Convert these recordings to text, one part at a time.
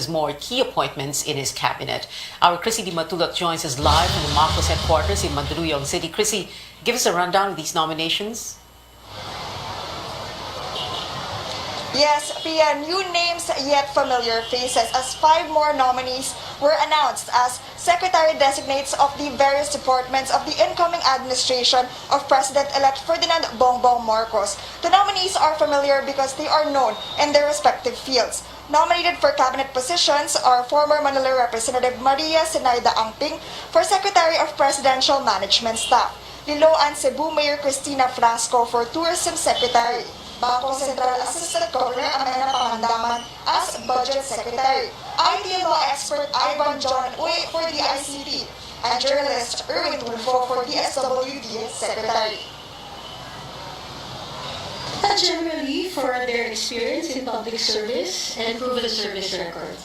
more key appointments in his cabinet. Our Chrissy Di Matulak joins us live from the Marcos headquarters in Mandaluyong City. Chrissy, give us a rundown of these nominations. Yes, Pia, new names yet familiar faces as 5 more nominees were announced as Secretary-Designates of the various departments of the incoming administration of President-elect Ferdinand Bongbong Marcos. The nominees are familiar because they are known in their respective fields. Nominated for cabinet positions are former Manila Representative Maria Sinaida Angping for Secretary of Presidential Management Staff, Liloan Cebu Mayor Cristina Frasco for Tourism Secretary, Bangko Central Assistant Governor Amena Pangandaman as Budget Secretary, IT law expert Ivan John Uy for the ICT, and journalist Erwin Tulfo for DSWD Secretary. Generally for their experience in public service and proven service record.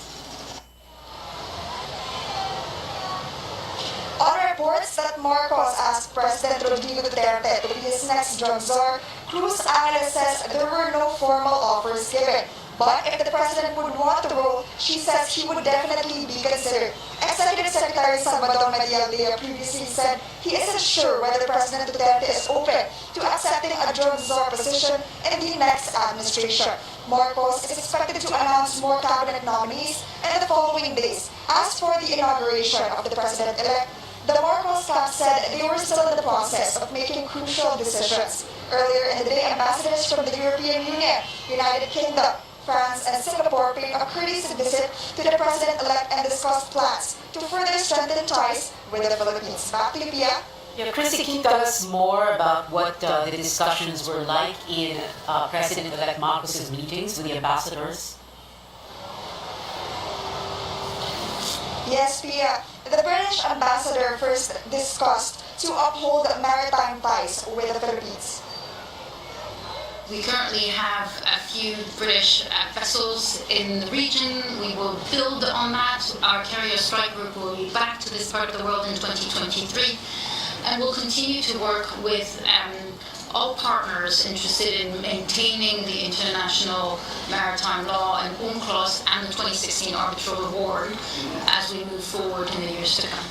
On reports that Marcos asked President Rodrigo Duterte to be his next drug czar, Cruz Angeles says there were no formal offers given. But if the president would want the role, she says he would definitely be considered. Executive Secretary Salvador Medialdea previously said he isn't sure whether President Duterte is open to accepting a drug czar position in the next administration. Marcos is expected to announce more cabinet nominees in the following days. As for the inauguration of the president-elect, the Marcos camp said they were still in the process of making crucial decisions. Earlier in the day, ambassadors from the European Union, United Kingdom, France, and Singapore paid a courtesy visit to the president-elect and discussed plans to further strengthen ties with the Philippines. Back to you, Pia. Yeah, Chrissy, can you tell us more about what the discussions were like in President-elect Marcos's meetings with the ambassadors? Yes, Pia. The British ambassador first discussed to uphold maritime ties with the Philippines. We currently have a few British vessels in the region. We will build on that. Our carrier strike group will be back to this part of the world in 2023, and we'll continue to work with all partners interested in maintaining the international maritime law and UNCLOS and the 2016 arbitral award as we move forward in the years to come.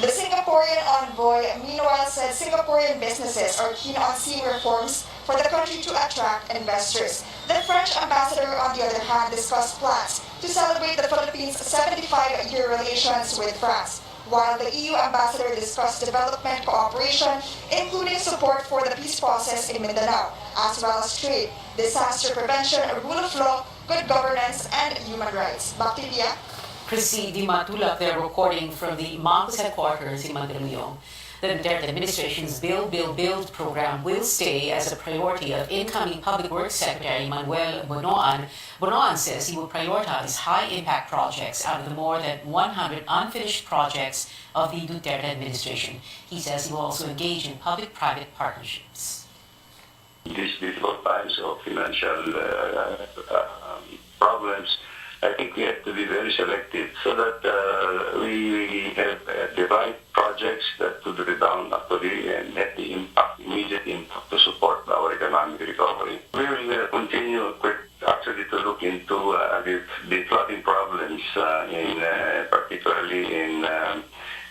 The Singaporean envoy, meanwhile, said Singaporean businesses are keen on seeing reforms for the country to attract investors. The French ambassador, on the other hand, discussed plans to celebrate the Philippines' 75-year relations with France, while the EU ambassador discussed development cooperation, including support for the peace process in Mindanao, as well as trade, disaster prevention, rule of law, good governance, and human rights. Back to Pia. Chrissy Di Matulak, they're reporting from the Marcos headquarters in Mandaluyong. The Duterte administration's Build program will stay as a priority of incoming Public Works Secretary Manuel Bonoan. Bonoan says he will prioritize high-impact projects out of the more than 100 unfinished projects of the Duterte administration. He says he will also engage in public-private partnerships. These difficult times of financial problems, I think we have to be very selective so that we have the right projects that would rebound actually and have the immediate impact to support our economic recovery. We will continue actually to look into the flooding problems, particularly in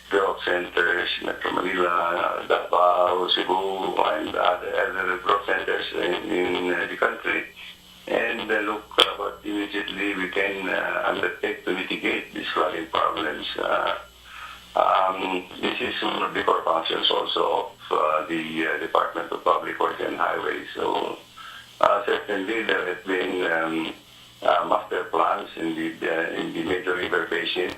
growth centers, Metro Manila, Davao, Cebu, and other growth centers in the country. And look what immediately we can undertake to mitigate these flooding problems. This is one of the core functions also of the Department of Public Works and Highways. So certainly there have been master plans in the major river basin.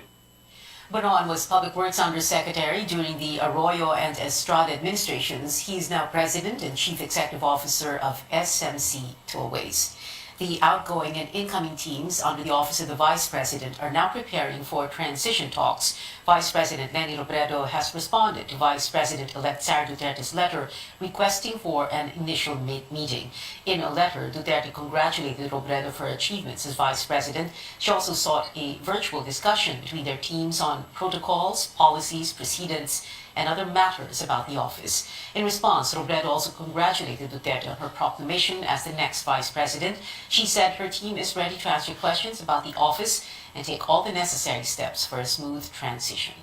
Bonoan was Public Works Undersecretary during the Arroyo and Estrada administrations. He is now President and Chief Executive Officer of SMC Tollways. The outgoing and incoming teams under the Office of the Vice President are now preparing for transition talks. Vice President Leni Robredo has responded to Vice President-elect Sara Duterte's letter requesting for an initial meeting. In a letter, Duterte congratulated Robredo for her achievements as Vice President. She also sought a virtual discussion between their teams on protocols, policies, precedents, and other matters about the office. In response, Robredo also congratulated Duterte on her proclamation as the next vice president. She said her team is ready to answer questions about the office and take all the necessary steps for a smooth transition.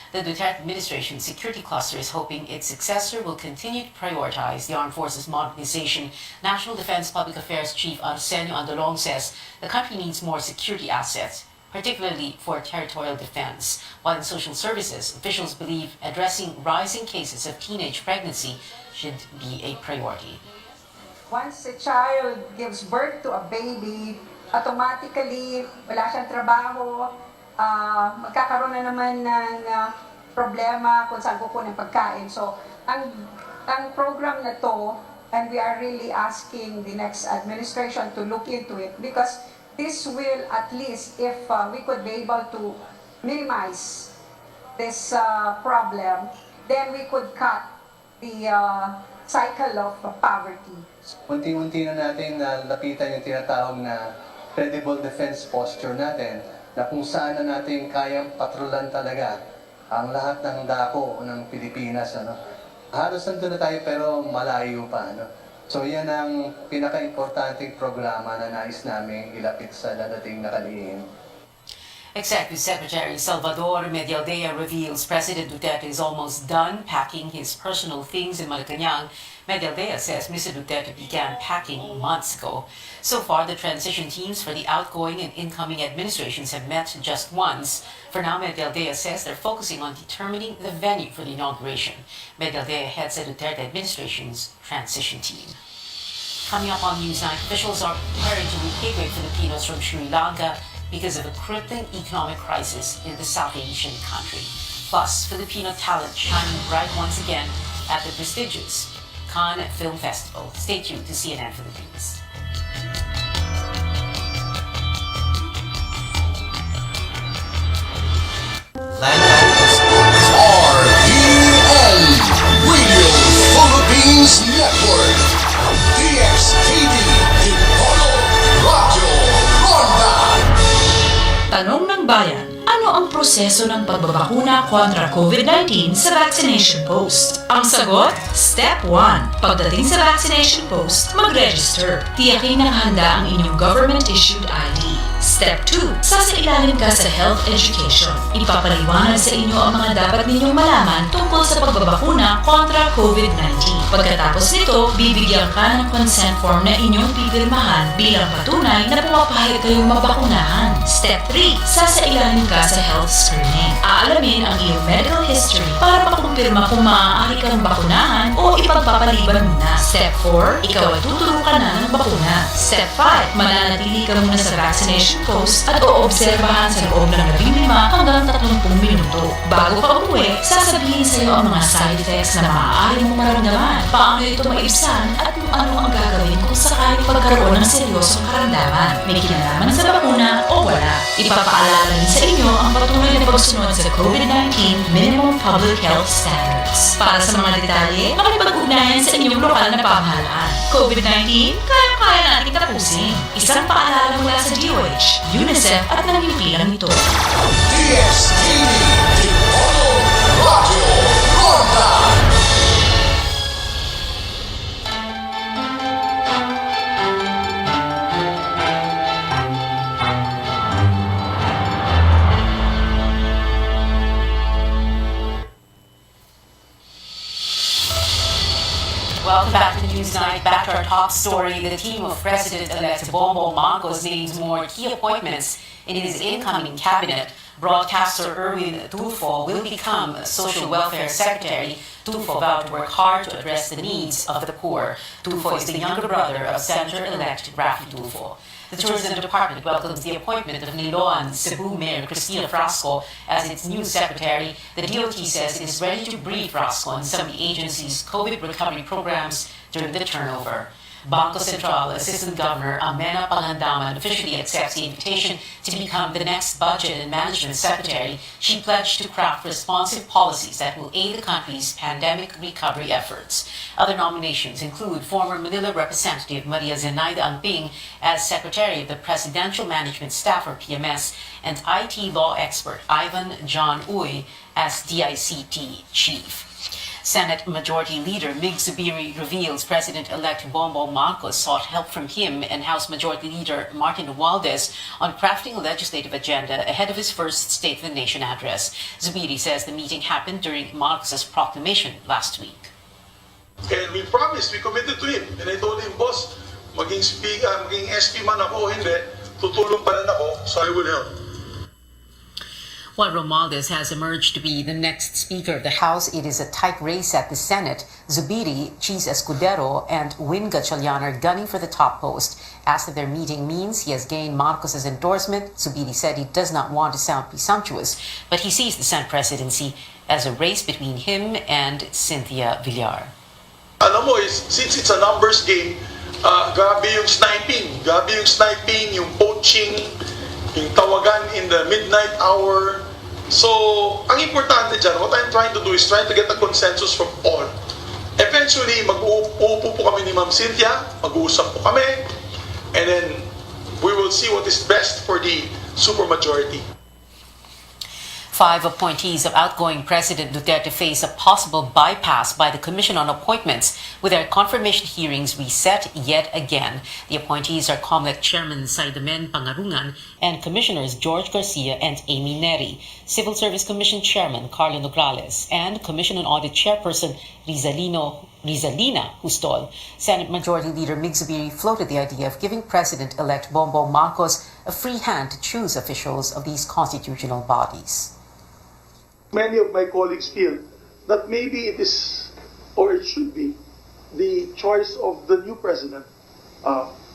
The Duterte administration security cluster is hoping its successor will continue to prioritize the armed forces modernization. National Defense Public Affairs Chief Arsenio Andolong says the country needs more security assets, particularly for territorial defense. While in social services, officials believe addressing rising cases of teenage pregnancy should be a priority. Once a child gives birth to a baby, automatically wala siyang trabaho, magkakaroon na naman ng problema kung saan kukunin pagkain. So, ang program na to, and we are really asking the next administration to look into it because this will at least, if we could be able to minimize this problem, then we could cut the cycle of poverty. Unti-unti na natin lapitan yung tinatawag na credible defense posture natin, na kung saan na natin kayang patrolan talaga ang lahat ng dako ng Pilipinas. Halos nandun na tayo pero malayo pa. So yan ang pinaka-importanting programa na nais namin ilapit sa dadating na kalihim. Executive Secretary Salvador Medialdea reveals President Duterte is almost done packing his personal things in Malacanang. Medialdea says Mr. Duterte began packing months ago. So far, the transition teams for the outgoing and incoming administrations have met just once. For now, Medialdea says they're focusing on determining the venue for the inauguration. Medialdea heads the Duterte administration's transition team. Coming up on News 9, officials are preparing to repatriate Filipinos from Sri Lanka because of a crippling economic crisis in the South Asian country. Plus, Filipino talent shining bright once again at the prestigious Cannes Film Festival. Stay tuned to CNN Philippines. RPN Radio Philippines Network DXTV Ipolo Radio Ronda. Tanong ng Bayan, ano ang proseso ng pagbabakuna kontra COVID-19 sa vaccination post? Ang sagot, Step 1. Pagdating sa vaccination post, mag-register. Tiyakin na handa ang inyong government-issued ID. Step 2. Sasailalim ka sa health education. Ipapaliwanag sa inyo ang mga dapat ninyong malaman tungkol sa pagbabakuna kontra COVID-19. Pagkatapos nito, bibigyan ka ng consent form na inyong pipirmahan bilang patunay na pumapahid kayong mabakunahan. Step 3. Sasailalim ka sa health screening. Aalamin ang iyong medical history para makumpirma kung maaari kang bakunahan o ipagpapaliban muna. Step 4. Ikaw ay tuturukan na ng bakuna. Step 5. Mananatili ka muna sa vaccination post at oobserbahan sa loob ng 15 hanggang 30 minuto. Bago ka umuwi, sasabihin sa iyo ang mga side effects na maaari mong maramdaman, paano ito maibsan at kung ano ang gagawin kung sakaling magkaroon ng seryosong karamdaman. May kinalaman sa bakuna o wala. Ipapaalala rin sa inyo ang patuloy na pagsunod sa COVID-19 Minimum Public Health Standards. Para sa mga detalye, makipag-ugnayan sa inyong lokal na pamahalaan. COVID-19, kaya-kaya natin tapusin. Isang paalala mula sa DOH, UNICEF at nangyupilang ito. DXTV Ipolo Radio Ronda. Welcome back to News Night. Back to our top story. The team of President-elect Bongbong Marcos names more key appointments in his incoming cabinet. Broadcaster Erwin Tulfo will become Social Welfare Secretary. Tulfo vowed to work hard to address the needs of the poor. Tulfo is the younger brother of Senator-elect Raffy Tulfo. The Tourism Department welcomes the appointment of Niloan Cebu Mayor Cristina Frasco as its new secretary. The DOT says it is ready to brief Frasco on some of the agency's COVID recovery programs during the turnover. Bangko Sentral Assistant Governor Amena Pangandaman officially accepts the invitation to become the next Budget and Management Secretary. She pledged to craft responsive policies that will aid the country's pandemic recovery efforts. Other nominations include former Manila Representative Maria Zenaida Angping as Secretary of the Presidential Management Staff or PMS and IT law expert Ivan John Uy as DICT Chief. Senate Majority Leader Mig Zubiri reveals President-elect Bongbong Marcos sought help from him and House Majority Leader Martin Romualdez on crafting a legislative agenda ahead of his first State of the Nation address. Zubiri says the meeting happened during Marcos's proclamation last week. And we promised, we committed to him. And I told him, boss, maging SP man ako o hindi, tutulong pa rin ako, so I will help. While Romualdez has emerged to be the next Speaker of the House, it is a tight race at the Senate. Zubiri, Cheese Escudero, and Win Gatchalian are gunning for the top post. Asked if their meeting means he has gained Marcos's endorsement, Zubiri said he does not want to sound presumptuous, but he sees the Senate presidency as a race between him and Cynthia Villar. Alam mo, since it's a numbers game, grabe yung sniping, yung poaching, yung tawagan in the midnight hour. So, ang importante dyan, what I'm trying to do is trying to get a consensus from all. Eventually, mag-uupo po kami ni Ma'am Cynthia, mag-uusap po kami, and then we will see what is best for the supermajority. 5 appointees of outgoing President Duterte face a possible bypass by the Commission on Appointments with their confirmation hearings reset yet again. The appointees are COMELEC Chairman Saidamen Pangarungan and Commissioners George Garcia and Amy Neri, Civil Service Commission Chairman Carlo Nograles, and Commission on Audit Chairperson Rizalina Hustol. Senate Majority Leader Mig Zubiri floated the idea of giving President-elect Bongbong Marcos a free hand to choose officials of these constitutional bodies. Many of my colleagues feel that maybe it is, or it should be, the choice of the new president,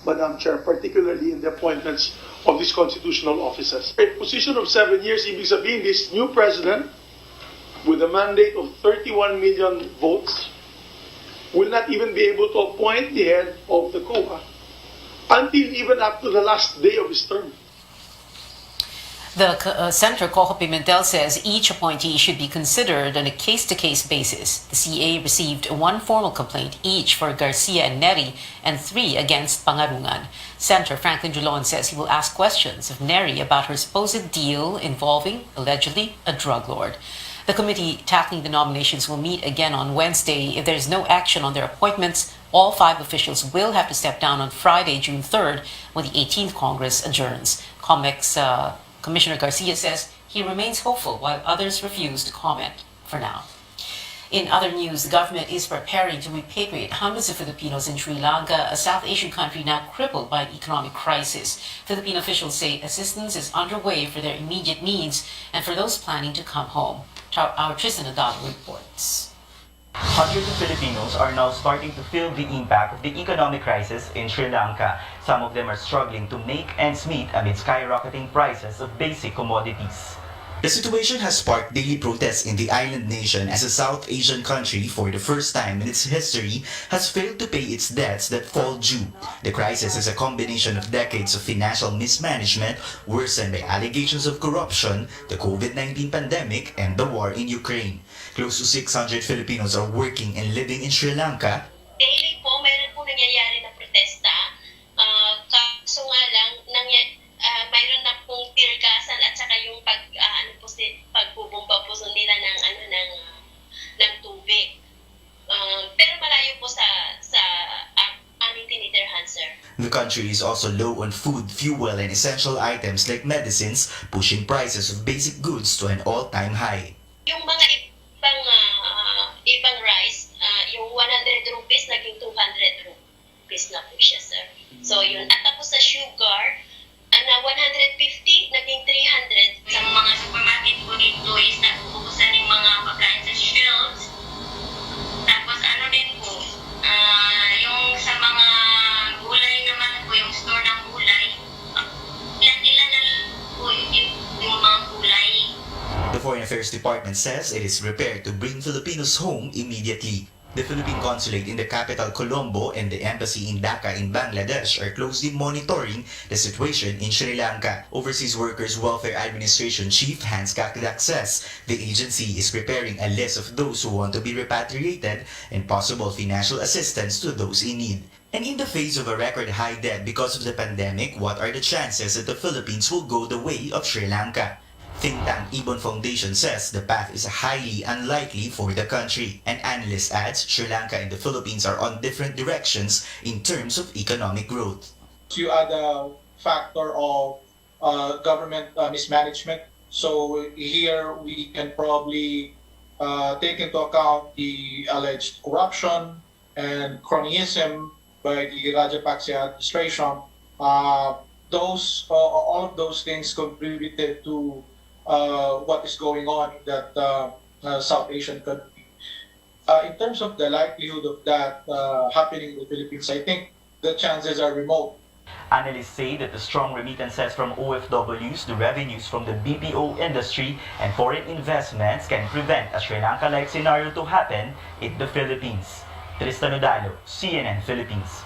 Madam Chair, particularly in the appointments of these constitutional officers. A position of 7 years, ibig sabihin, this new president, with a mandate of 31 million votes, will not even be able to appoint the head of the COA until even up to the last day of his term. The Senator Coco Pimentel says each appointee should be considered on a case-to-case basis. The CA received 1 formal complaint each for Garcia and Neri and 3 against Pangarungan. Senator Franklin Drilon says he will ask questions of Neri about her supposed deal involving, allegedly, a drug lord. The committee tackling the nominations will meet again on Wednesday. If there is no action on their appointments, all 5 officials will have to step down on Friday, June 3rd, when the 18th Congress adjourns. COMEC's Commissioner Garcia says he remains hopeful while others refuse to comment for now. In other news, the government is preparing to repatriate hundreds of Filipinos in Sri Lanka, a South Asian country now crippled by an economic crisis. Philippine officials say assistance is underway for their immediate needs and for those planning to come home. Our Tristan Adalo reports. Hundreds of Filipinos are now starting to feel the impact of the economic crisis in Sri Lanka. Some of them are struggling to make ends meet amid skyrocketing prices of basic commodities. The situation has sparked daily protests in the island nation as a South Asian country, for the first time in its history, has failed to pay its debts that fall due. The crisis is a combination of decades of financial mismanagement, worsened by allegations of corruption, the COVID-19 pandemic, and the war in Ukraine. Close to 600 Filipinos are working and living in Sri Lanka. Daily po, mayroon po nangyayari na protesta. Kaso nga lang, mayroon na pong tear gasan at saka yung pagbubomba po nila ng tubig. Pero malayo po sa aming tinitirhan, sir. The country is also low on food, fuel, and essential items like medicines, pushing prices of basic goods to an all-time high. Yung mga ibang rice, yung 100 rupees naging 200 rupees na po siya, sir. So yun. At tapos sa sugar, na 150 naging 300. Sa mga supermarket po dito is nagubusan yung mga pagkain sa shelves. Tapos ano din po, yung sa mga gulay naman po, yung store ng gulay, ilan na lang po yung mga gulay. The Foreign Affairs Department says it is prepared to bring Filipinos home immediately. The Philippine Consulate in the capital Colombo and the Embassy in Dhaka in Bangladesh are closely monitoring the situation in Sri Lanka. Overseas Workers Welfare Administration Chief Hans Kakdak says the agency is preparing a list of those who want to be repatriated and possible financial assistance to those in need. And in the face of a record high debt because of the pandemic, what are the chances that the Philippines will go the way of Sri Lanka? Think tank Ibon Foundation says the path is highly unlikely for the country. An analyst adds Sri Lanka and the Philippines are on different directions in terms of economic growth. You add a factor of government mismanagement. So here we can probably take into account the alleged corruption and cronyism by the Rajapaksa administration. All of those things contributed to what is going on in that South Asian country. In terms of the likelihood of that happening in the Philippines, I think the chances are remote. Analysts say that the strong remittances from OFWs, the revenues from the BPO industry, and foreign investments can prevent a Sri Lanka-like scenario to happen in the Philippines. Tristan Odalo, CNN Philippines.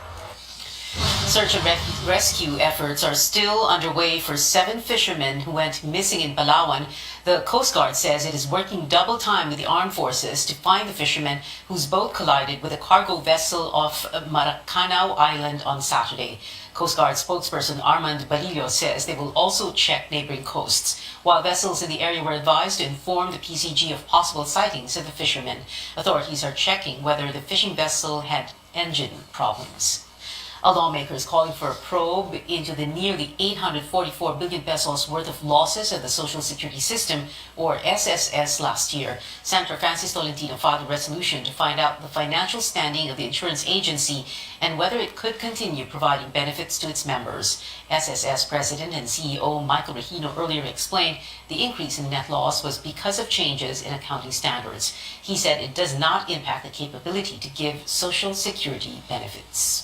Search and rescue efforts are still underway for 7 fishermen who went missing in Palawan. The Coast Guard says it is working double time with the armed forces to find the fishermen whose boat collided with a cargo vessel off Maracanaw Island on Saturday. Coast Guard spokesperson Armand Balillo says they will also check neighboring coasts, while vessels in the area were advised to inform the PCG of possible sightings of the fishermen. Authorities are checking whether the fishing vessel had engine problems. A lawmaker is calling for a probe into the nearly 844 billion pesos worth of losses of the Social Security System, or SSS, last year. Senator Francis Tolentino filed a resolution to find out the financial standing of the insurance agency and whether it could continue providing benefits to its members. SSS President and CEO Michael Regino earlier explained the increase in net loss was because of changes in accounting standards. He said it does not impact the capability to give Social Security benefits.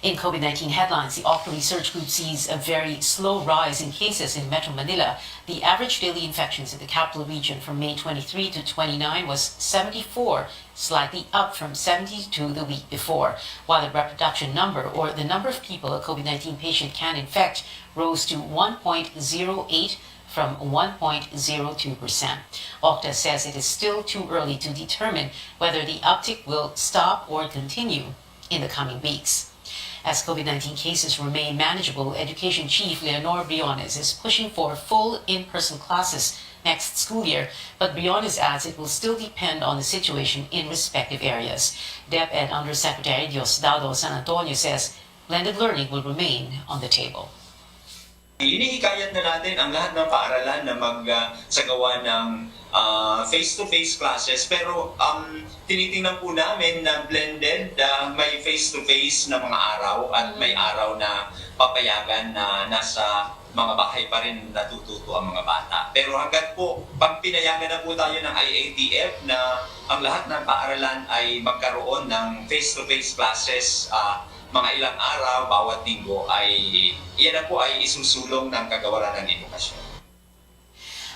In COVID-19 headlines, the Octo Research Group sees a very slow rise in cases in Metro Manila. The average daily infections in the capital region from May 23 to 29 was 74, slightly up from 72 the week before, while the reproduction number, or the number of people a COVID-19 patient can infect, rose to 1.08 from 1.02%. Octa says it is still too early to determine whether the uptick will stop or continue in the coming weeks. As COVID-19 cases remain manageable, Education Chief Leonor Briones is pushing for full in-person classes next school year, but Briones adds it will still depend on the situation in respective areas. DepEd Undersecretary Diosdado San Antonio says blended learning will remain on the table. Inihikayat na natin ang lahat ng paaralan na magsagawa ng face-to-face classes, pero tinitingnan po namin na blended, may face-to-face na mga araw at may araw na papayagan na nasa mga bahay pa rin natututo ang mga bata. Pero hanggat po, pag pinayagan na po tayo ng IATF na ang lahat ng paaralan ay magkaroon ng face-to-face classes, mga ilang araw, bawat linggo, ay iyan na po ay isusulong ng kagawaran ng edukasyon.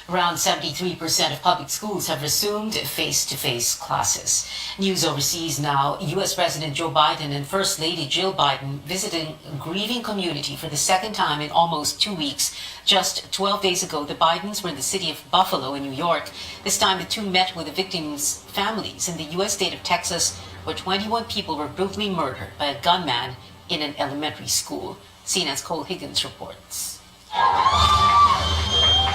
Around 73% of public schools have resumed face-to-face classes. News overseas now, U.S. President Joe Biden and First Lady Jill Biden visiting a grieving community for the second time in almost 2 weeks. Just 12 days ago, the Bidens were in the city of Buffalo in New York. This time, the two met with the victims' families in the U.S. state of Texas, where 21 people were brutally murdered by a gunman in an elementary school. CNN's Cole Higgins reports.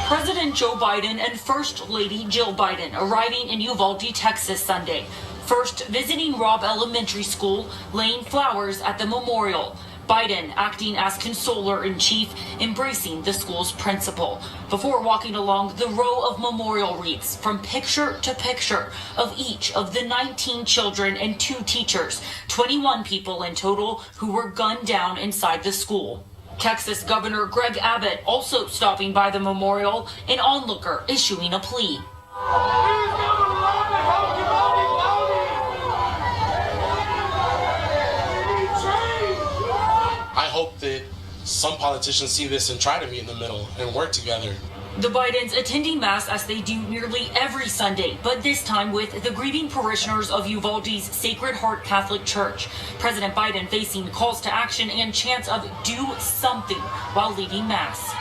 President Joe Biden and First Lady Jill Biden arriving in Uvalde, Texas Sunday. First visiting Robb Elementary School, laying flowers at the memorial. Biden acting as consoler-in-chief, embracing the school's principal, before walking along the row of memorial wreaths from picture to picture of each of the 19 children and 2 teachers, 21 people in total who were gunned down inside the school. Texas Governor Greg Abbott also stopping by the memorial, an onlooker issuing a plea. I hope that some politicians see this and try to meet in the middle and work together. The Bidens attending Mass as they do nearly every Sunday, but this time with the grieving parishioners of Uvalde's Sacred Heart Catholic Church. President Biden facing calls to action and chants of do something while leading Mass.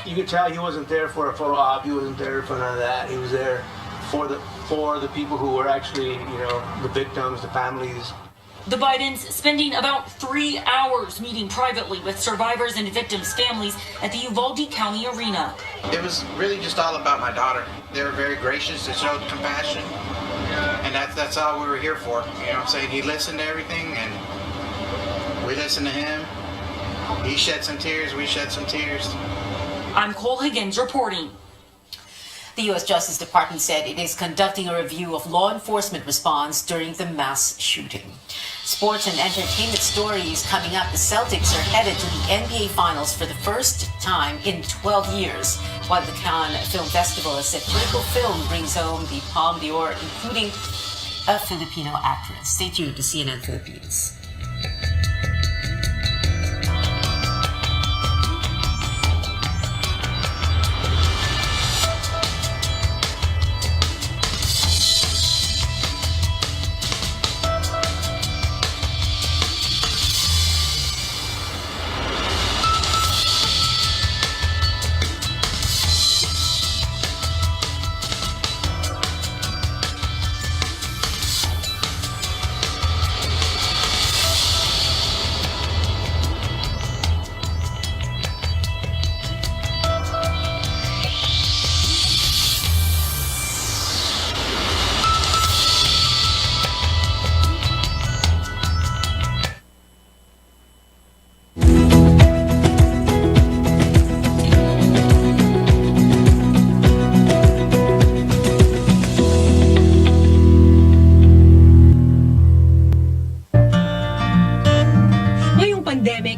You could tell he wasn't there for a photo op, he wasn't there for none of that. He was there for the people who were actually, the victims, the families. The Bidens spending about 3 hours meeting privately with survivors and victims' families at the Uvalde County Arena. It was really just all about my daughter. They were very gracious, they showed compassion, and that's all we were here for. You know what I'm saying? He listened to everything, and we listened to him. He shed some tears, we shed some tears. I'm Cole Higgins reporting. The U.S. Justice Department said it is conducting a review of law enforcement response during the mass shooting. Sports and entertainment stories coming up. The Celtics are headed to the NBA Finals for the first time in 12 years, while the Cannes Film Festival, a satirical film, brings home the Palme d'Or, including a Filipino actress. Stay tuned to CNN Philippines.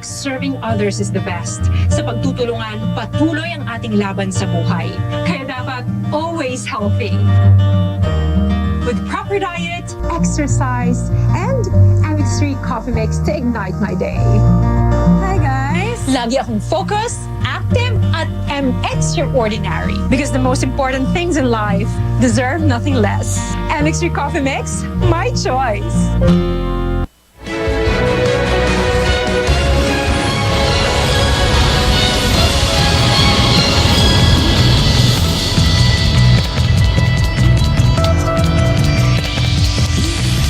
Serving others is the best. Sa pagtutulungan, patuloy ang ating laban sa buhay. Kaya dapat always healthy. With proper diet, exercise, and MX3 coffee mix to ignite my day. Hi guys! Lagi akong focused, active, at extraordinary. Because the most important things in life deserve nothing less. MX3 coffee mix, my choice.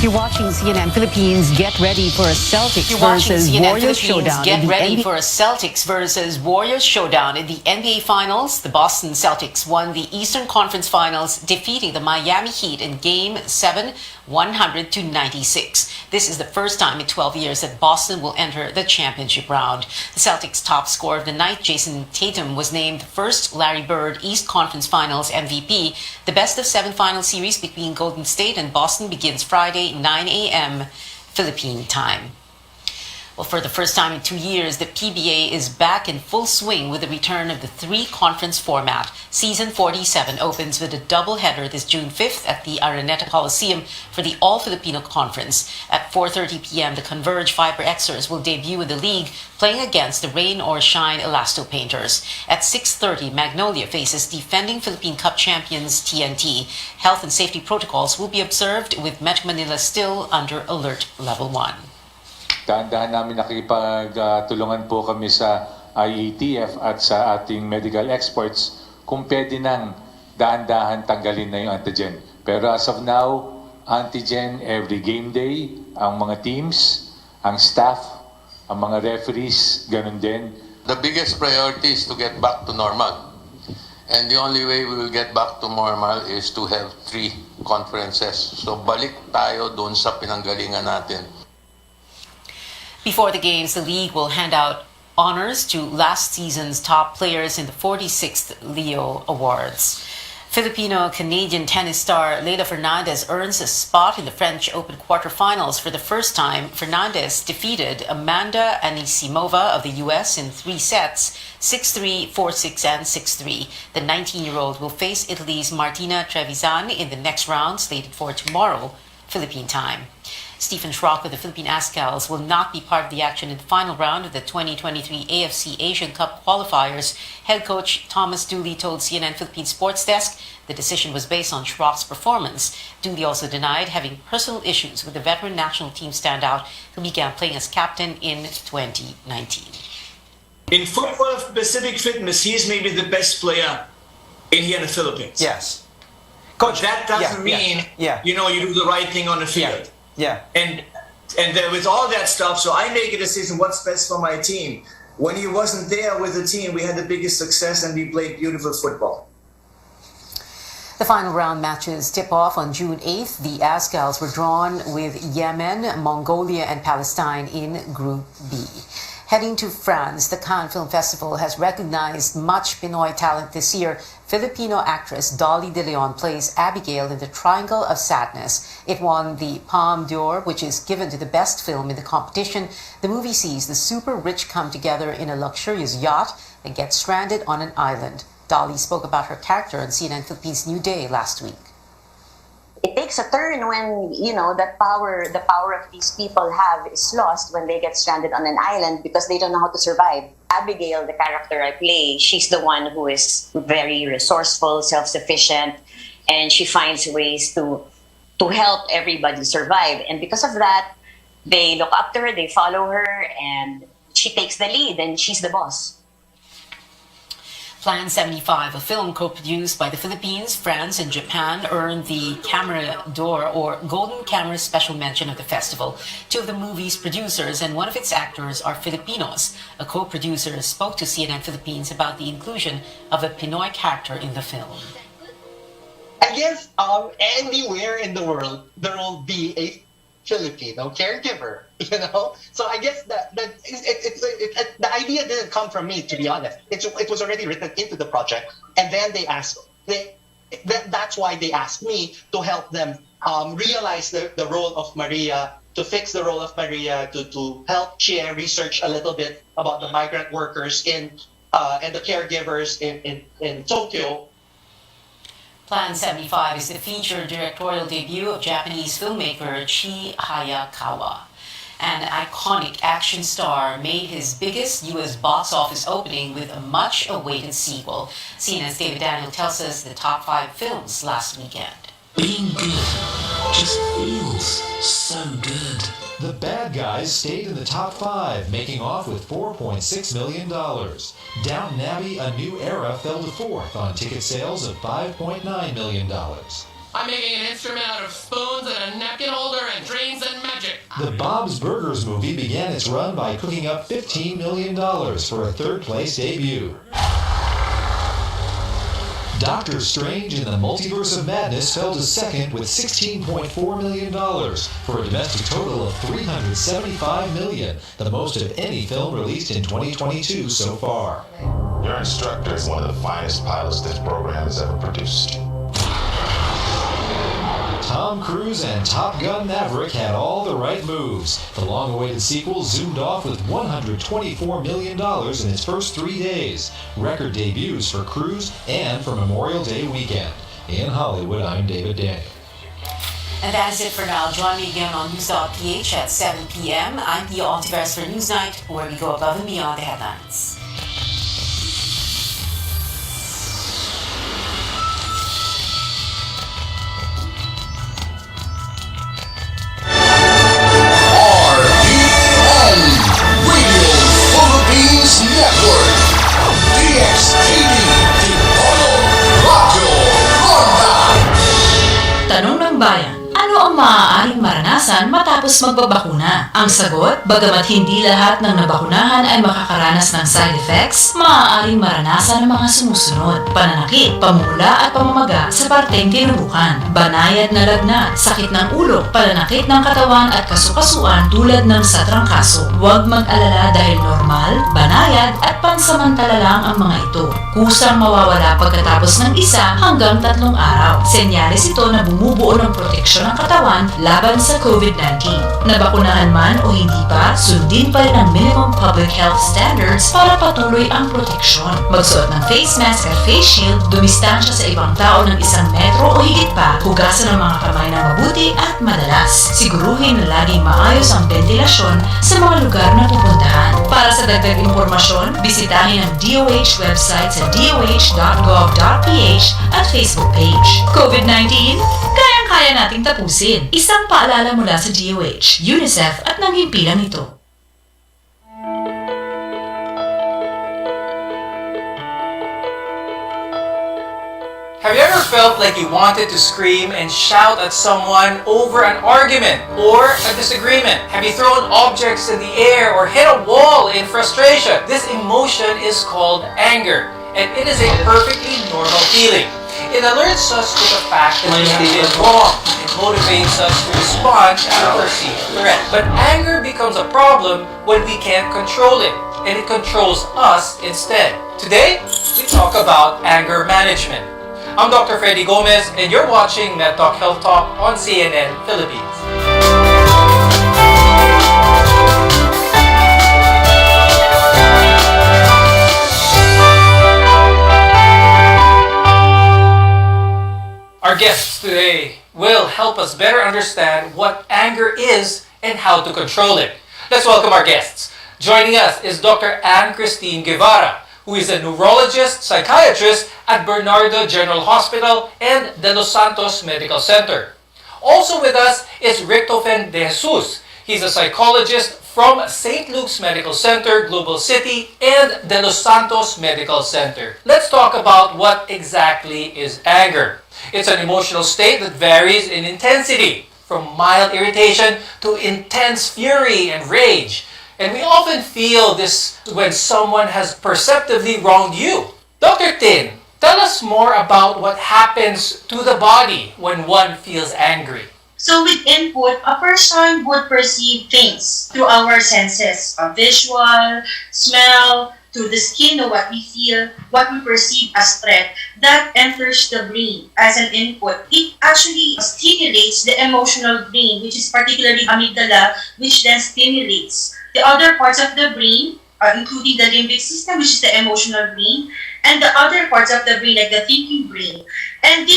You're watching CNN Philippines. Get ready for a Celtics versus Warriors showdown. Get ready for a Celtics versus Warriors showdown in the NBA Finals. The Boston Celtics won the Eastern Conference Finals, defeating the Miami Heat in Game 7, 100-96. This is the first time in 12 years that Boston will enter the championship round. The Celtics' top scorer of the night, Jason Tatum, was named the first Larry Bird East Conference Finals MVP. The best-of-7 final series between Golden State and Boston begins Friday, 9 a.m. Philippine time. Well, for the first time in 2 years, the PBA is back in full swing with the return of the three-conference format. Season 47 opens with a doubleheader this June 5th at the Araneta Coliseum for the All-Filipino Conference. At 4:30 p.m., the Converge Fiber Xers will debut in the league, playing against the Rain or Shine Elasto Painters. At 6:30, Magnolia faces defending Philippine Cup champions TNT. Health and safety protocols will be observed, with Metro Manila still under Alert Level 1. Dahan-dahan namin nakikipagtulungan po kami sa IATF at sa ating medical experts kung pwede nang dahan-dahan tanggalin na yung antigen. Pero as of now, antigen every game day, ang mga teams, ang staff, ang mga referees, ganun din. The biggest priority is to get back to normal. And the only way we will get back to normal is to have 3 conferences. So balik tayo doon sa pinanggalingan natin. Before the games, the league will hand out honors to last season's top players in the 46th Leo Awards. Filipino-Canadian tennis star Leylah Fernandez earns a spot in the French Open quarterfinals for the first time. Fernandez defeated Amanda Anisimova of the U.S. in 3 sets, 6-3, 4-6, and 6-3. The 19-year-old will face Italy's Martina Trevisan in the next round, slated for tomorrow, Philippine time. Stephen Schrock of the Philippine Azkals will not be part of the action in the final round of the 2023 AFC Asian Cup qualifiers. Head coach Thomas Dooley told CNN Philippine Sports Desk the decision was based on Schrock's performance. Dooley also denied having personal issues with the veteran national team standout who began playing as captain in 2019. In football of Pacific Fitness, he's maybe the best player in here in the Philippines. Yes. Coach, that doesn't mean, yeah. you know, you do the right thing on the field. Yeah. And with all that stuff, so I make a decision what's best for my team. When he wasn't there with the team, we had the biggest success and we played beautiful football. The final round matches tip off on June 8th. The Azkals were drawn with Yemen, Mongolia, and Palestine in Group B. Heading to France, the Cannes Film Festival has recognized much Pinoy talent this year. Filipino actress Dolly De Leon plays Abigail in The Triangle of Sadness. It won the Palme d'Or, which is given to the best film in the competition. The movie sees the super rich come together in a luxurious yacht and get stranded on an island. Dolly spoke about her character on CNN Philippines New Day last week. It takes a turn when, you know, the power of these people have is lost when they get stranded on an island because they don't know how to survive. Abigail, the character I play, she's the one who is very resourceful, self-sufficient, and she finds ways to help everybody survive. And because of that, they look up to her, they follow her, and she takes the lead, and she's the boss. Plan 75, a film co-produced by the Philippines, France, and Japan, earned the Camera d'Or, or Golden Camera Special Mention of the festival. Two of the movie's producers and one of its actors are Filipinos. A co-producer spoke to CNN Philippines about the inclusion of a Pinoy character in the film. I guess anywhere in the world, there will be a Filipino caregiver, you know? So I guess that the idea didn't come from me, to be honest. It was already written into the project. And then that's why they asked me to help them realize the role of Maria, to fix the role of Maria, to help share research a little bit about the migrant workers and the caregivers in Tokyo. Plan 75 is the feature directorial debut of Japanese filmmaker Chi Hayakawa. An iconic action star made his biggest U.S. box office opening with a much-awaited sequel. CNN's David Daniel tells us the top 5 films last weekend. Being good just feels so good. The Bad Guys stayed in the top 5, making off with $4.6 million. Downton Abbey: A New Era fell to 4th on ticket sales of $5.9 million. I'm making an instrument out of spoons and a napkin holder and dreams and magic. The Bob's Burgers movie began its run by cooking up $15 million for a third-place debut. Doctor Strange in the Multiverse of Madness fell to 2nd with $16.4 million for a domestic total of $375 million, the most of any film released in 2022 so far. Your instructor is one of the finest pilots this program has ever produced. Tom Cruise and Top Gun Maverick had all the right moves. The long-awaited sequel zoomed off with $124 million in its first 3 days. Record debuts for Cruise and for Memorial Day weekend. In Hollywood, I'm David Daniel. And that is it for now. Join me again on News.ph at 7 p.m. I'm Pia Ontiveros for Newsnight, where we go above and beyond the headlines. Network, DXTV, Tipolo, Radio, Ronda. Tanong ng Bayan, ano ang maaaring maranasan matapos magbabakuna? Ang sagot, bagamat hindi lahat ng nabakunahan ay makakaranas ng side effects, maaaring maranasan ang mga sumusunod: pananakit, pamumula at pamamaga sa parteng tinubukan, banayad na lagnat, sakit ng ulo, pananakit ng katawan at kasukasuan tulad ng sa trangkaso. Huwag mag-alala dahil normal, banayad at pansamantala lang ang mga ito. Kusang mawawala pagkatapos ng 1 hanggang 3 araw. Senyales ito na bumubuo ng proteksyon ng katawan laban sa COVID-19. Nabakunahan Kailanman man o hindi pa, sundin pa rin ang minimum public health standards para patuloy ang proteksyon. Magsuot ng face mask at face shield, dumistansya sa ibang tao ng 1 metro o higit pa, hugasan ang mga kamay na mabuti at madalas. Siguruhin na laging maayos ang ventilasyon sa mga lugar na pupuntahan. Para sa dagdag impormasyon, bisitahin ang DOH website sa doh.gov.ph at Facebook page. COVID-19, kayang-kaya nating tapusin. Isang paalala mula sa DOH, UNICEF at ng himpilang ito. Have you ever felt like you wanted to scream and shout at someone over an argument or a disagreement? Have you thrown objects in the air or hit a wall in frustration? This emotion is called anger, and it is a perfectly normal feeling. It alerts us to the fact that we have been wrong and motivates us to respond to a perceived threat. But anger becomes a problem when we can't control it, and it controls us instead. Today, we talk about anger management. I'm Dr. Freddy Gomez, and you're watching MedTalk Health Talk on CNN Philippines. Our guests today will help us better understand what anger is and how to control it. Let's welcome our guests. Joining us is Dr. Anne Christine Guevara, who is a neurologist, psychiatrist at Bernardo General Hospital and De Los Santos Medical Center. Also with us is Richtofen De Jesus. He's a psychologist from St. Luke's Medical Center, Global City, and De Los Santos Medical Center. Let's talk about what exactly is anger. It's an emotional state that varies in intensity, from mild irritation to intense fury and rage. And we often feel this when someone has perceptively wronged you. Dr. Tin, tell us more about what happens to the body when one feels angry. So with input, a person would perceive things through our senses, visual, smell, through the skin or what we feel, what we perceive as threat, that enters the brain as an input. It actually stimulates the emotional brain, which is particularly amygdala, which then stimulates the other parts of the brain, including the limbic system, which is the emotional brain, and the other parts of the brain, like the thinking brain. And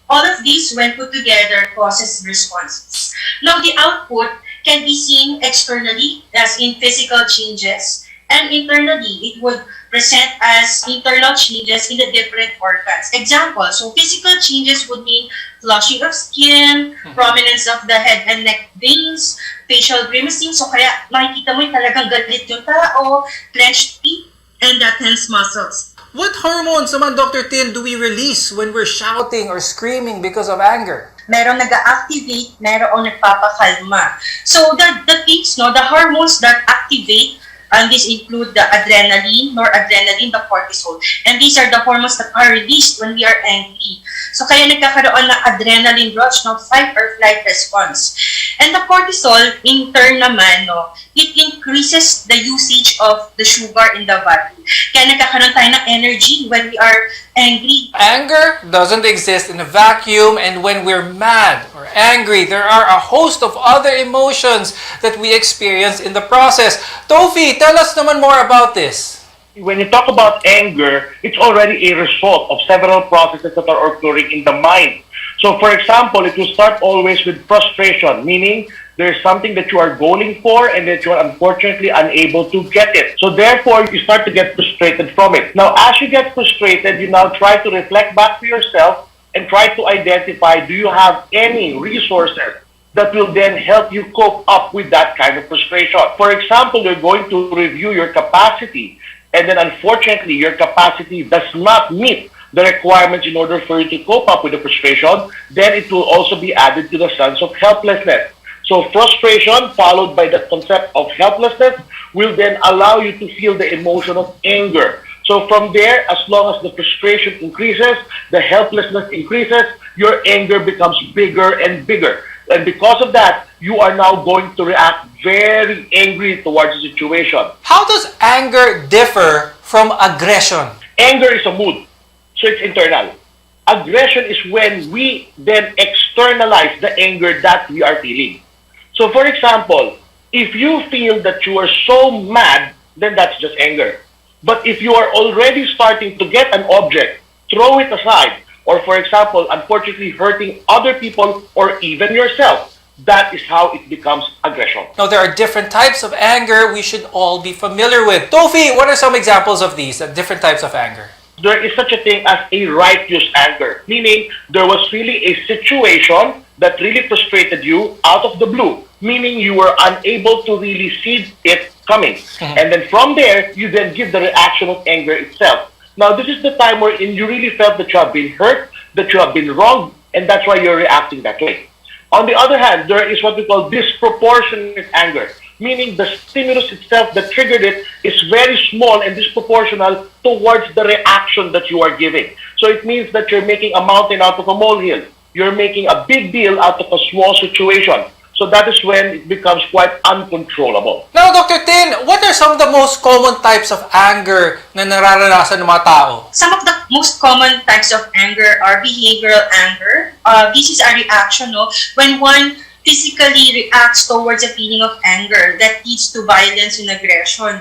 all of these, when put together, causes responses. Now, the output can be seen externally, as in physical changes, and internally, it would present as internal changes in the different organs. Example, so physical changes would mean flushing of skin, prominence of the head and neck veins, facial grimacing, so kaya makikita mo yung talagang galit yung tao, clenched teeth, and the tense muscles. What hormones naman, Dr. Tin, do we release when we're shouting or screaming because of anger? Merong nag-activate, merong nagpapakalma. So the things, the hormones that activate, and these include the adrenaline, noradrenaline, the cortisol. And these are the hormones that are released when we are angry. So kaya nagkakaroon ng adrenaline rush, fight or flight response. And the cortisol, in turn naman, it increases the usage of the sugar in the body. Kaya nagkakaroon tayo ng energy when we are angry. Anger doesn't exist in a vacuum, and when we're mad or angry, there are a host of other emotions that we experience in the process. Tofi, tell us naman more about this. When you talk about anger, it's already a result of several processes that are occurring in the mind. So, for example, it will start always with frustration, meaning there's something that you are going for and that you are unfortunately unable to get it. So, therefore, you start to get frustrated from it. Now, as you get frustrated, you now try to reflect back to yourself and try to identify, do you have any resources that will then help you cope up with that kind of frustration? For example, you're going to review your capacity, and then unfortunately, your capacity does not meet the requirements in order for you to cope up with the frustration, then it will also be added to the sense of helplessness. So frustration followed by the concept of helplessness will then allow you to feel the emotion of anger. So from there, as long as the frustration increases, the helplessness increases, your anger becomes bigger and bigger. And because of that, you are now going to react very angry towards the situation. How does anger differ from aggression? Anger is a mood, so it's internal. Aggression is when we then externalize the anger that we are feeling. So for example, If you feel that you are so mad, then that's just anger. But if you are already starting to get an object, throw it aside, or for example, unfortunately hurting other people or even yourself, that is how it becomes aggression. Now, there are different types of anger we should all be familiar with. Tofi, what are some examples of these, different types of anger? There is such a thing as a righteous anger, meaning there was really a situation that really frustrated you out of the blue, meaning you were unable to really see it coming. And then from there, you then give the reaction of anger itself. Now, this is the time wherein you really felt that you have been hurt, that you have been wronged, and that's why you're reacting that way. On the other hand, there is what we call disproportionate anger, meaning the stimulus itself that triggered it is very small and disproportional towards the reaction that you are giving. So it means that you're making a mountain out of a molehill. You're making a big deal out of a small situation. So that is when it becomes quite uncontrollable. Now, Dr. Tin, what are some of the most common types of anger na nararanasan ng mga tao? Some of the most common types of anger are behavioral anger. This is a reaction when one physically reacts towards a feeling of anger that leads to violence and aggression.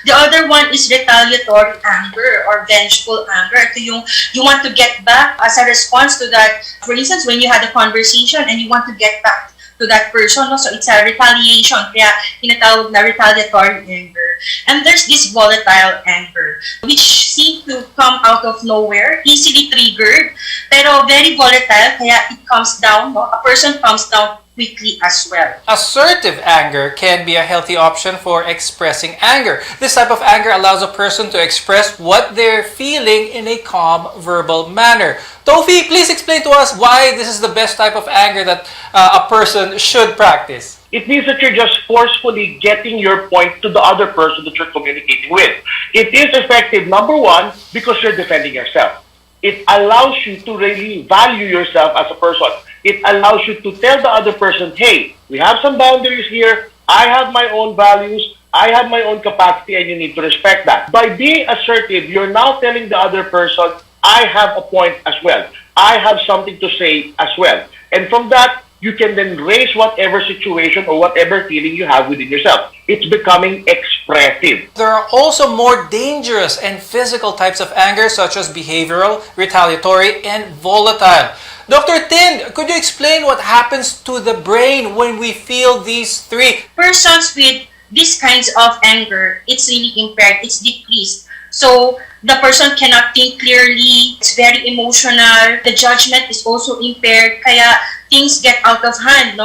The other one is retaliatory anger or vengeful anger. Ito yung you want to get back as a response to that. For instance, when you had a conversation and you want to get back to that person, so it's a retaliation, kaya tinatawag na retaliatory anger. And there's this volatile anger, which seems to come out of nowhere, easily triggered, pero very volatile, kaya it comes down, a person comes down quickly as well. Assertive anger can be a healthy option for expressing anger. This type of anger allows a person to express what they're feeling in a calm, verbal manner. Tofi, please explain to us why this is the best type of anger that a person should practice. It means that you're just forcefully getting your point to the other person that you're communicating with. It is effective, number one, because you're defending yourself. It allows you to really value yourself as a person. It allows you to tell the other person, hey, we have some boundaries here. I have my own values. I have my own capacity and you need to respect that. By being assertive, you're now telling the other person, I have a point as well. I have something to say as well. And from that, you can then raise whatever situation or whatever feeling you have within yourself. It's becoming expressive. There are also more dangerous and physical types of anger, such as behavioral, retaliatory, and volatile. Dr. Tin, could you explain what happens to the brain when we feel these three? Persons with these kinds of anger, it's really impaired, it's decreased. So the person cannot think clearly, it's very emotional, the judgment is also impaired, kaya things get out of hand,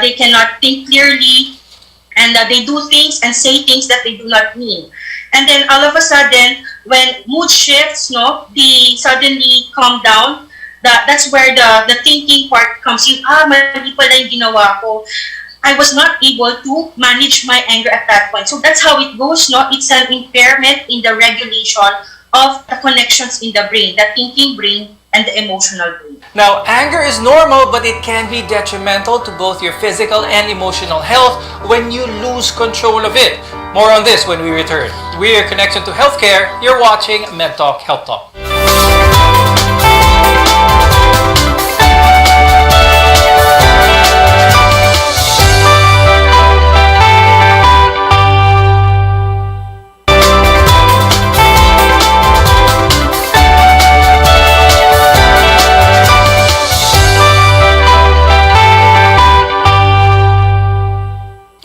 they cannot think clearly, and they do things and say things that they do not mean. And then all of a sudden, when mood shifts, they suddenly calm down. That's where the thinking part comes in. Mali pala yung ginawa ko. I was not able to manage my anger at that point. So that's how it goes, It's an impairment in the regulation of the connections in the brain, the thinking brain and the emotional brain. Now, anger is normal, but it can be detrimental to both your physical and emotional health when you lose control of it. More on this when we return. We are Connection to Healthcare. You're watching MedTalk Health Talk.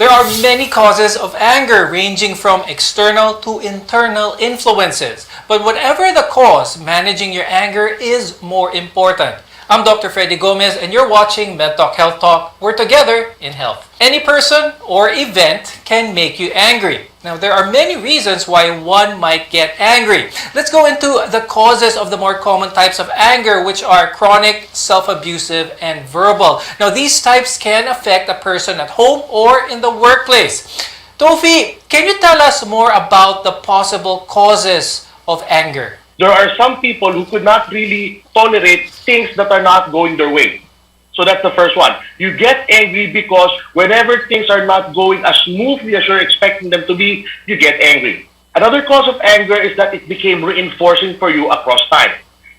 There are many causes of anger, ranging from external to internal influences. But whatever the cause, managing your anger is more important. I'm Dr. Freddy Gomez, and you're watching MedTalk Health Talk. We're together in health. Any person or event can make you angry. Now, there are many reasons why one might get angry. Let's go into the causes of the more common types of anger, which are chronic, self-abusive, and verbal. Now, these types can affect a person at home or in the workplace. Tofi, can you tell us more about the possible causes of anger? There are some people who could not really tolerate things that are not going their way. So that's the first one. You get angry because whenever things are not going as smoothly as you're expecting them to be, you get angry. Another cause of anger is that it became reinforcing for you across time.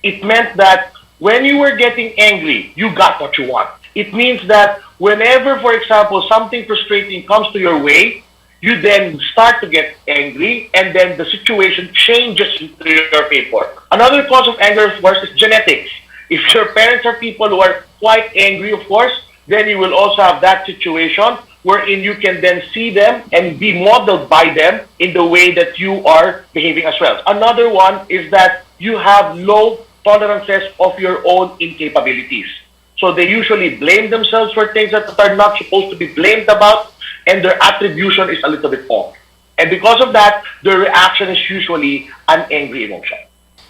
It meant that when you were getting angry, you got what you want. It means that whenever, for example, something frustrating comes to your way, you then start to get angry, and then the situation changes into your favor. Another cause of anger, of course, is genetics. If your parents are people who are quite angry, of course, then you will also have that situation wherein you can then see them and be modeled by them in the way that you are behaving as well. Another one is that you have low tolerances of your own incapabilities. So they usually blame themselves for things that are not supposed to be blamed about, and their attribution is a little bit off. And because of that, their reaction is usually an angry emotion.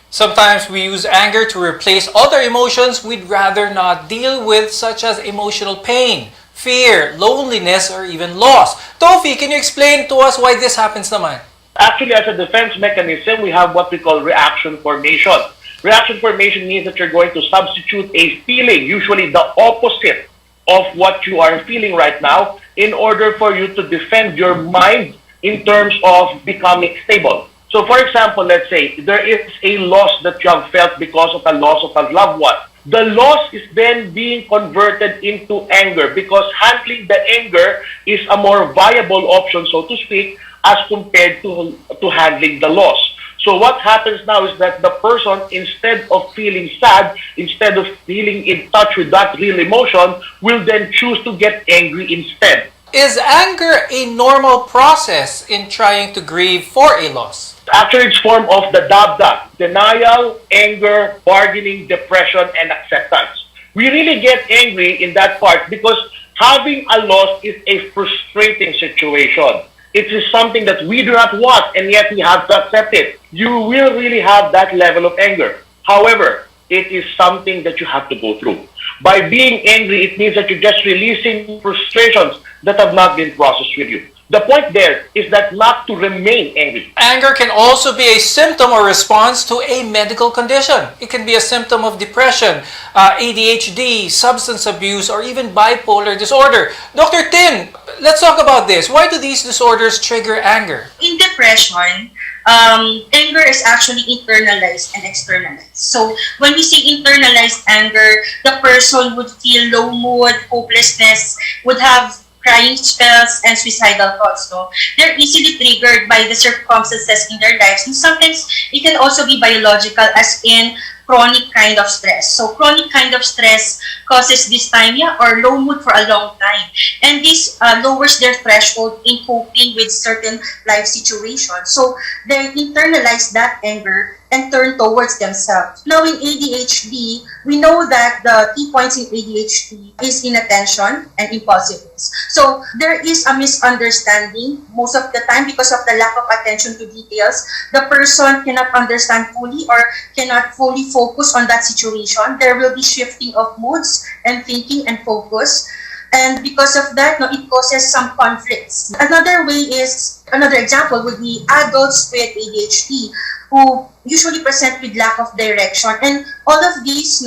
Sometimes we use anger to replace other emotions we'd rather not deal with, such as emotional pain, fear, loneliness, or even loss. Tofi, can you explain to us why this happens naman? Actually, as a defense mechanism, we have what we call reaction formation. Reaction formation means that you're going to substitute a feeling, usually the opposite of what you are feeling right now, in order for you to defend your mind in terms of becoming stable. So for example, let's say there is a loss that you have felt because of a loss of a loved one. The loss is then being converted into anger because handling the anger is a more viable option, so to speak, as compared to handling the loss. So what happens now is that the person, instead of feeling sad, instead of feeling in touch with that real emotion, will then choose to get angry instead. Is anger a normal process in trying to grieve for a loss? Actually, it's form of the DABDA: denial, anger, bargaining, depression, and acceptance. We really get angry in that part because having a loss is a frustrating situation. It is something that we do not want, and yet we have to accept it. You will really have that level of anger. However, it is something that you have to go through. By being angry, it means that you're just releasing frustrations that have not been processed with you. The point there is that not to remain angry. Anger can also be a symptom or response to a medical condition. It can be a symptom of depression, ADHD, substance abuse, or even bipolar disorder. Dr. Tin, let's talk about this. Why do these disorders trigger anger? In depression, anger is actually internalized and externalized. So when we say internalized anger, the person would feel low mood, hopelessness, would have crying spells, and suicidal thoughts. No? They're easily triggered by the circumstances in their lives. And sometimes it can also be biological, as in chronic kind of stress. So chronic kind of stress causes dysthymia or low mood for a long time. And this lowers their threshold in coping with certain life situations. So they internalize that anger and turn towards themselves. Now in ADHD, we know that the key points in ADHD is inattention and impulsiveness. So there is a misunderstanding most of the time because of the lack of attention to details. The person cannot understand fully or cannot fully focus on that situation. There will be shifting of moods and thinking and focus. And because of that, it causes some conflicts. Another example would be adults with ADHD who usually present with lack of direction. And all of these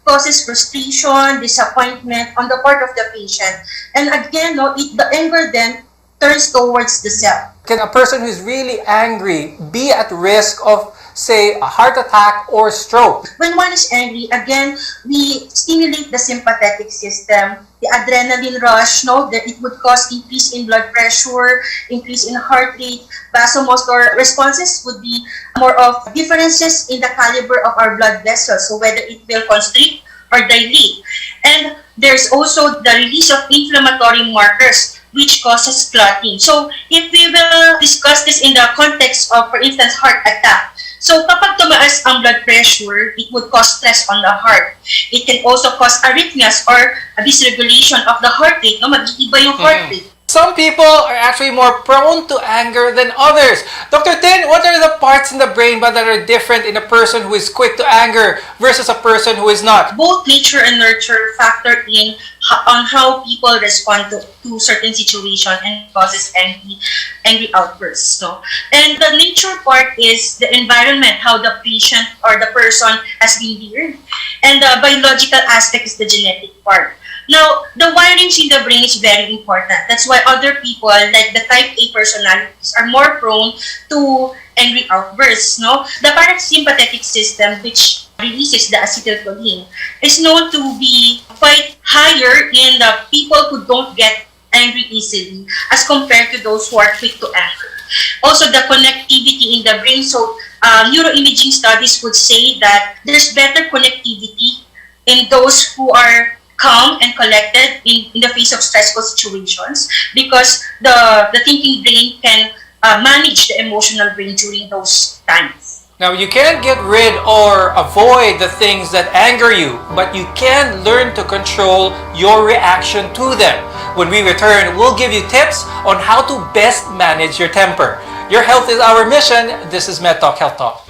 causes frustration, disappointment on the part of the patient. And again, the anger then turns towards the self. Can a person who's really angry be at risk of, say, a heart attack or stroke? When one is angry, again, we stimulate the sympathetic system, the adrenaline rush, that it would cause increase in blood pressure, increase in heart rate. Vasomotor responses would be more of differences in the caliber of our blood vessels, so whether it will constrict or dilate. And there's also the release of inflammatory markers, which causes clotting. So if we will discuss this in the context of, for instance, heart attack. So kapag tumaas ang blood pressure, it would cause stress on the heart. It can also cause arrhythmias or a dysregulation of the heart rate. Mag-iiba yung heart rate. Some people are actually more prone to anger than others. Dr. Tin, what are the parts in the brain that are different in a person who is quick to anger versus a person who is not? Both nature and nurture factor in on how people respond to certain situations and causes angry outbursts. And the nature part is the environment, how the patient or the person has been reared. And the biological aspect is the genetic part. Now, the wirings in the brain is very important. That's why other people, like the type A personalities, are more prone to angry outbursts. The parasympathetic system, which releases the acetylcholine, is known to be quite higher in the people who don't get angry easily as compared to those who are quick to anger. Also, the connectivity in the brain. So, neuroimaging studies would say that there's better connectivity in those who are calm and collected in the face of stressful situations, because the thinking brain can manage the emotional brain during those times. Now, you can't get rid or avoid the things that anger you, but you can learn to control your reaction to them. When we return, we'll give you tips on how to best manage your temper. Your health is our mission. This is MedTalk Health Talk.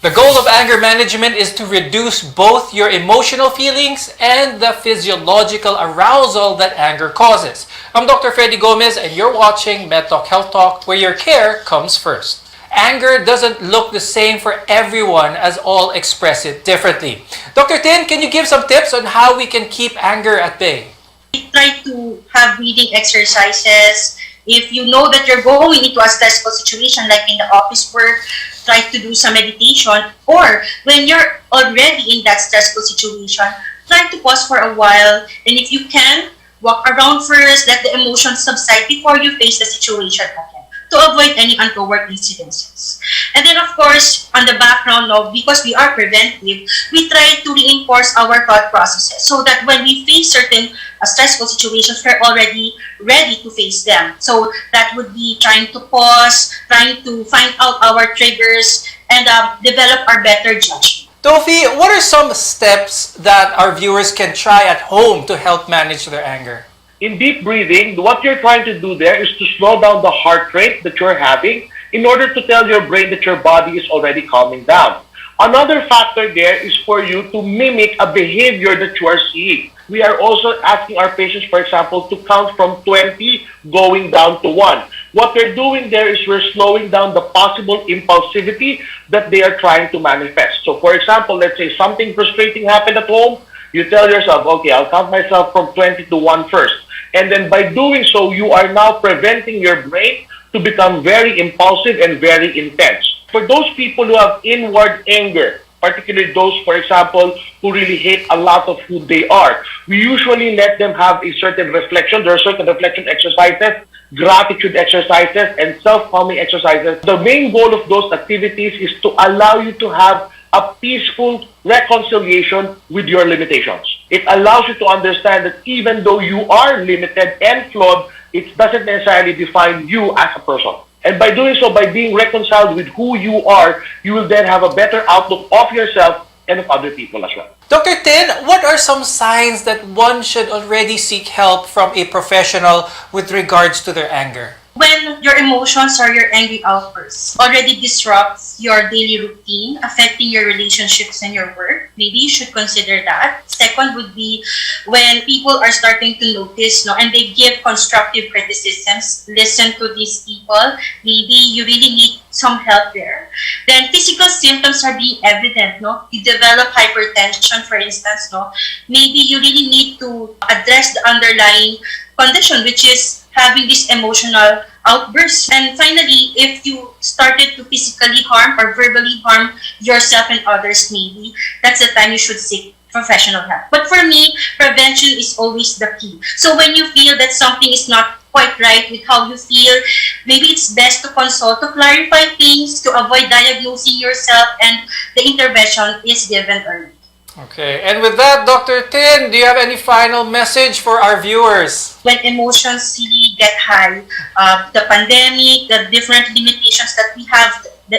The goal of anger management is to reduce both your emotional feelings and the physiological arousal that anger causes. I'm Dr. Freddy Gomez and you're watching MedTalk Health Talk, where your care comes first. Anger doesn't look the same for everyone, as all express it differently. Dr. Tin, can you give some tips on how we can keep anger at bay? Try to have breathing exercises. If you know that you're going into a stressful situation, like in the office work, try to do some meditation. Or when you're already in that stressful situation, try to pause for a while. And if you can, walk around first, let the emotions subside before you face the situation again, to avoid any untoward incidences. And then, of course, on the background, no, because we are preventive, we try to reinforce our thought processes so that when we face certain stressful situations, we're already ready to face them. So that would be trying to pause, trying to find out our triggers, and develop our better judgment. Tofi, what are some steps that our viewers can try at home to help manage their anger? In deep breathing, what you're trying to do there is to slow down the heart rate that you're having in order to tell your brain that your body is already calming down. Another factor there is for you to mimic a behavior that you are seeing. We are also asking our patients, for example, to count from 20 going down to 1. What we're doing there is we're slowing down the possible impulsivity that they are trying to manifest. So, for example, let's say something frustrating happened at home. You tell yourself, okay, I'll count myself from 20 to 1 first. And then by doing so, you are now preventing your brain to become very impulsive and very intense. For those people who have inward anger, particularly those, for example, who really hate a lot of who they are, we usually let them have a certain reflection. There are certain reflection exercises, gratitude exercises, and self-calming exercises. The main goal of those activities is to allow you to have a peaceful reconciliation with your limitations. It allows you to understand that even though you are limited and flawed, it doesn't necessarily define you as a person. And by doing so, by being reconciled with who you are, you will then have a better outlook of yourself and of other people as well. Dr. Tin, what are some signs that one should already seek help from a professional with regards to their anger? When your emotions or your angry outbursts already disrupts your daily routine, affecting your relationships and your work, maybe you should consider that. Second would be when people are starting to notice, no, and they give constructive criticisms. Listen to these people. Maybe you really need some help there. Then physical symptoms are being evident, no? You develop hypertension, for instance, no? Maybe you really need to address the underlying condition, which is having this emotional outbursts. And finally, if you started to physically harm or verbally harm yourself and others, maybe that's the time you should seek professional help. But for me, prevention is always the key. So when you feel that something is not quite right with how you feel, maybe it's best to consult to clarify things, to avoid diagnosing yourself, and the intervention is given early. Okay, and with that, Dr. Tin, do you have any final message for our viewers? When emotions really get high, the pandemic, the different limitations that we have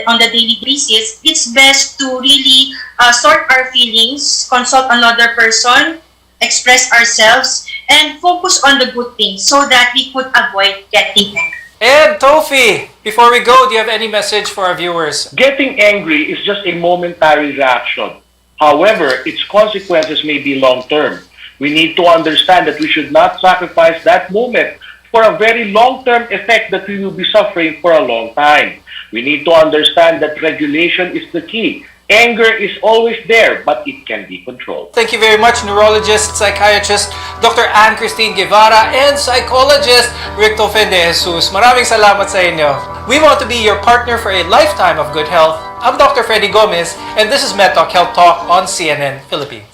on the daily basis, it's best to really sort our feelings, consult another person, express ourselves, and focus on the good things so that we could avoid getting angry. And Tofi, before we go, do you have any message for our viewers? Getting angry is just a momentary reaction. However, its consequences may be long-term. We need to understand that we should not sacrifice that moment for a very long-term effect that we will be suffering for a long time. We need to understand that regulation is the key. Anger is always there, but it can be controlled. Thank you very much, neurologist, psychiatrist, Dr. Ann Christine Guevara, and psychologist, Ricto Fende Jesus. Maraming salamat sa inyo. We want to be your partner for a lifetime of good health. I'm Dr. Freddy Gomez, and this is MedTalk Health Talk on CNN Philippines.